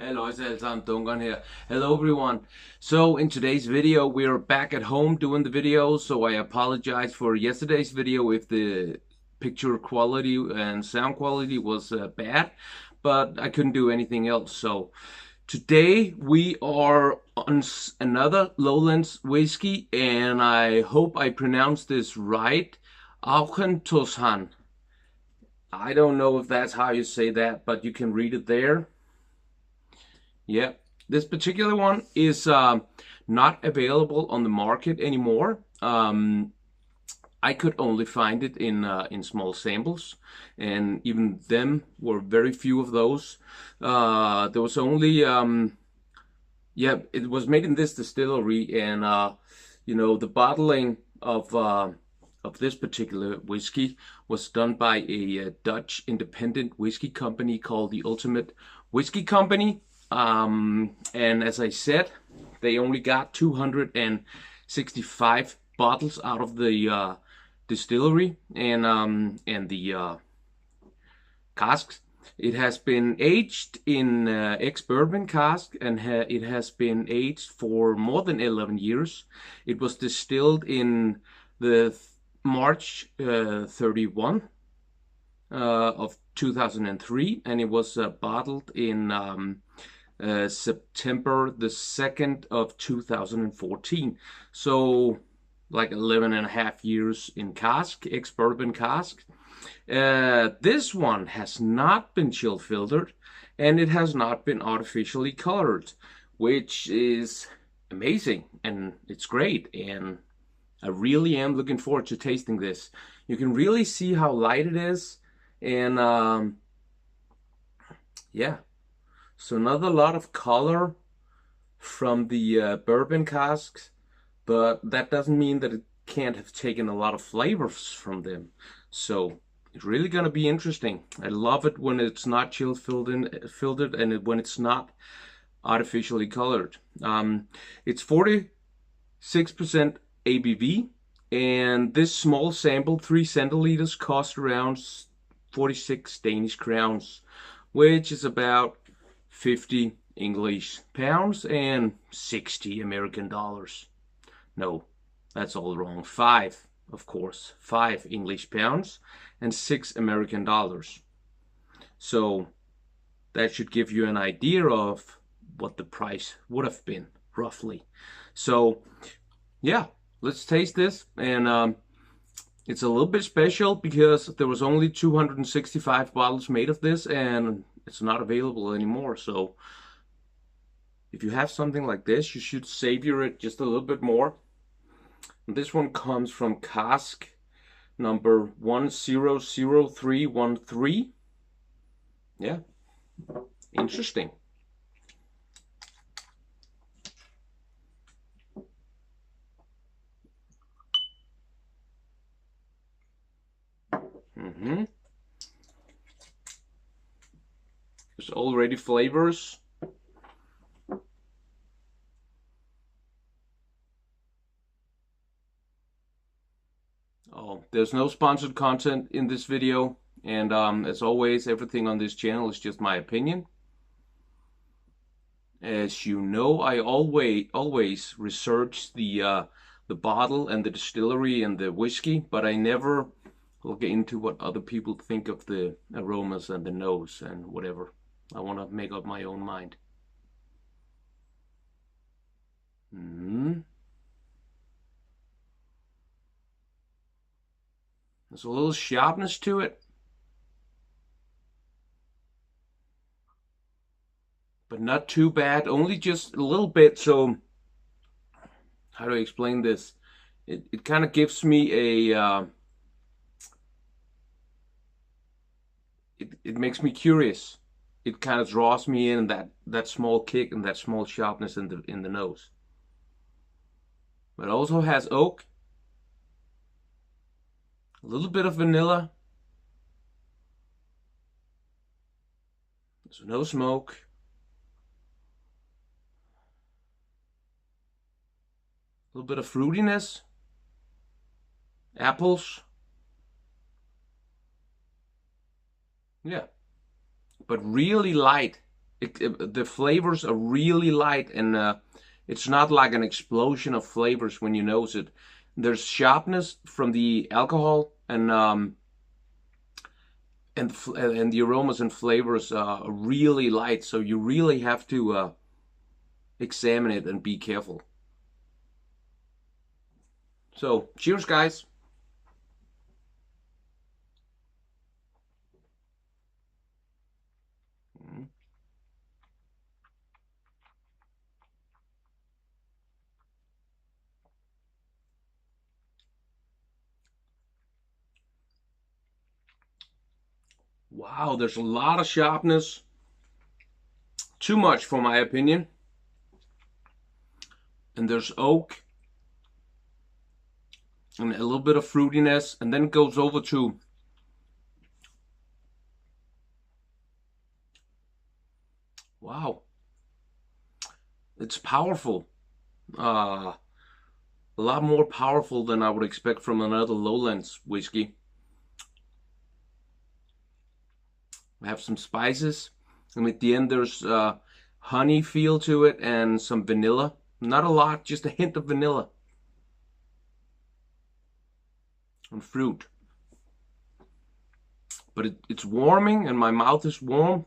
Hello, alle sammen, Duncan here. Hello everyone. So in today's video, we're back at home doing the video, so I apologize for yesterday's video if the picture quality and sound quality was bad, but I couldn't do anything else. So today we are on another Lowlands whiskey, and I hope I pronounced this right. Auchenstoshan. I don't know if that's how you say that, but you can read it there. Yeah, this particular one is not available on the market anymore. I could only find it in small samples, and even them were very few of those. There was only yeah, it was made in this distillery, and the bottling of this particular whiskey was done by a Dutch independent whiskey company called the Ultimate Whiskey Company. And as I said, they only got 265 bottles out of the distillery and the casks. It has been aged in ex-bourbon cask, and it has been aged for more than 11 years. It was distilled in the March 31 of 2003, and it was bottled in September the 2nd of 2014. So like 11 and a half years in cask, ex-bourbon cask. This one has not been chill filtered, and it has not been artificially colored, which is amazing, and it's great, and I really am looking forward to tasting this. You can really see how light it is, and yeah, so not a lot of color from the bourbon casks, but that doesn't mean that it can't have taken a lot of flavors from them. So it's really gonna be interesting. I love it when it's not chill filtered and when it's not artificially colored. It's 46% ABV, and this small sample, 3 centiliters, cost around 46 Danish crowns, which is about 50 English pounds and 60 American dollars. No, that's all wrong. 5, of course, 5 English pounds and 6 American dollars. So that should give you an idea of what the price would have been, roughly. So yeah, let's taste this. And it's a little bit special because there was only 265 bottles made of this, and it's not available anymore. So if you have something like this, you should savor it just a little bit more. And this one comes from cask number 100313. Yeah, interesting. There's already flavors. Oh, there's no sponsored content in this video, and as always, everything on this channel is just my opinion. As you know, I always research the bottle and the distillery and the whiskey, but I never look into what other people think of the aromas and the nose and whatever. I want to make up my own mind. There's a little sharpness to it, but not too bad. Only just a little bit. So how do I explain this? It kind of gives me a it makes me curious. It kind of draws me in, that small kick and that small sharpness in the nose. But it also has oak, a little bit of vanilla. There's no smoke. A little bit of fruitiness. Apples. Yeah. But really light. the flavors are really light, and it's not like an explosion of flavors when you nose it. There's sharpness from the alcohol, and the aromas and flavors are really light, so you really have to examine it and be careful. So, cheers, guys. Wow, there's a lot of sharpness. Too much for my opinion. And there's oak and a little bit of fruitiness, and then it goes over to wow, it's powerful. A lot more powerful than I would expect from another lowlands whiskey. I have some spices, and at the end there's honey feel to it and some vanilla. Not a lot, just a hint of vanilla and fruit. But it's warming, and my mouth is warm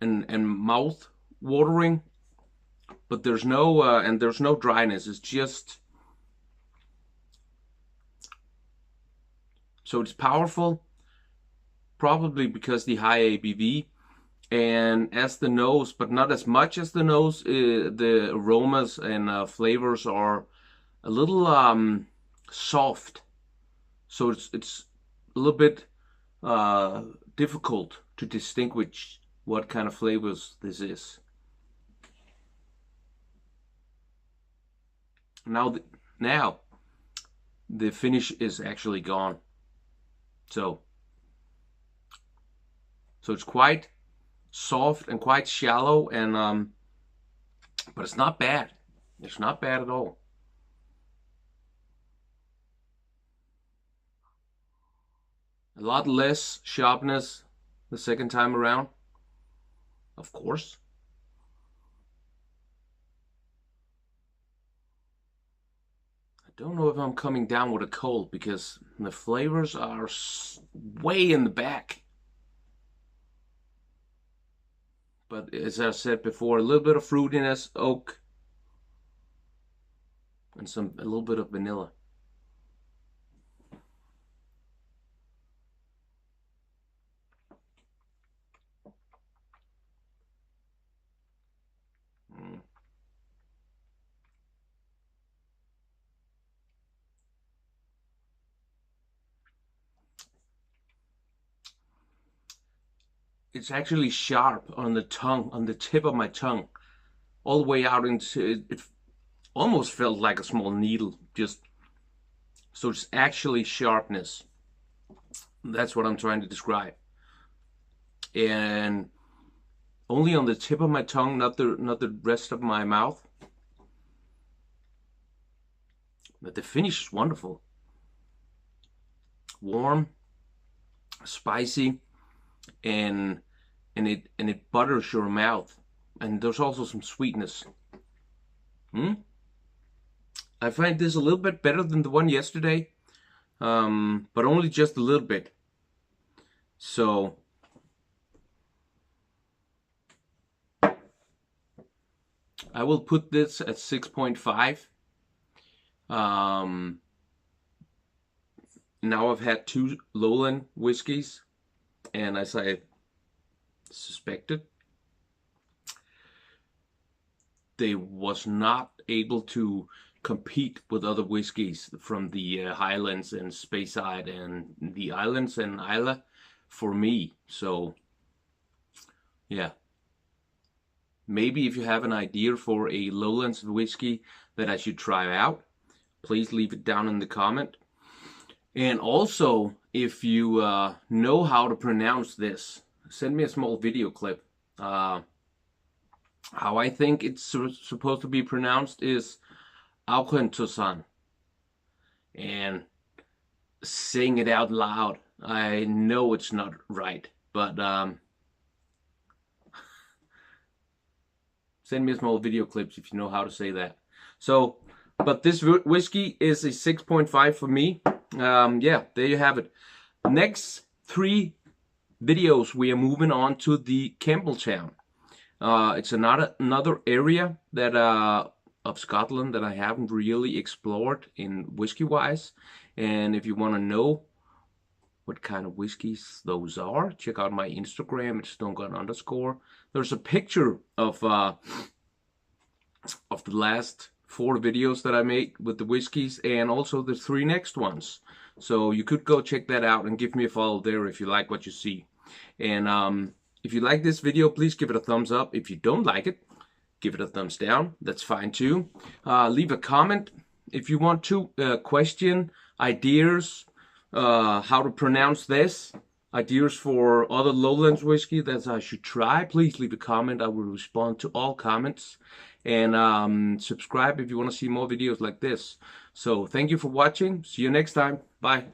and mouth watering. But there's no dryness. It's just so it's powerful, probably because the high ABV, and as the nose, but not as much as the nose. The aromas and flavors are a little soft, so it's a little bit difficult to distinguish what kind of flavors this is. Now the finish is actually gone. So it's quite soft and quite shallow, and but it's not bad. It's not bad at all. A lot less sharpness the second time around, of course. I don't know if I'm coming down with a cold because the flavors are way in the back. But as I said before, a little bit of fruitiness, oak, and a little bit of vanilla. Mm. It's actually sharp on the tongue, on the tip of my tongue, all the way out into it. Almost felt like a small needle, just so it's actually sharpness. That's what I'm trying to describe. And only on the tip of my tongue, not the rest of my mouth. But the finish is wonderful. Warm, spicy, and it butters your mouth. And there's also some sweetness. I find this a little bit better than the one yesterday, but only just a little bit. So I will put this at 6.5. Now I've had 2 lowland whiskeys, and as I suspected, they was not able to compete with other whiskeys from the Highlands and Speyside and the Islands and Islay for me. So yeah, maybe if you have an idea for a lowlands whiskey that I should try out, please leave it down in the comment. And also, if you know how to pronounce this, send me a small video clip. How I think it's supposed to be pronounced is Auchenstoshan. And saying it out loud, I know it's not right, but Send me some old video clips if you know how to say that. So, but this whiskey is a 6.5 for me. Yeah, there you have it. Next 3 videos, we are moving on to the Campbeltown. It's another area that of Scotland that I haven't really explored in whiskey-wise. And if you want to know what kind of whiskeys those are, check out my Instagram. It's stonegun_. There's a picture of the last 4 videos that I made with the whiskeys, and also the 3 next ones. So you could go check that out and give me a follow there if you like what you see. And if you like this video, please give it a thumbs up. If you don't like it, give it a thumbs down. That's fine too. Leave a comment if you want to. Question, ideas, how to pronounce this, ideas for other lowlands whiskey that I should try. Please leave a comment. I will respond to all comments. And subscribe if you want to see more videos like this. So thank you for watching. See you next time. Bye.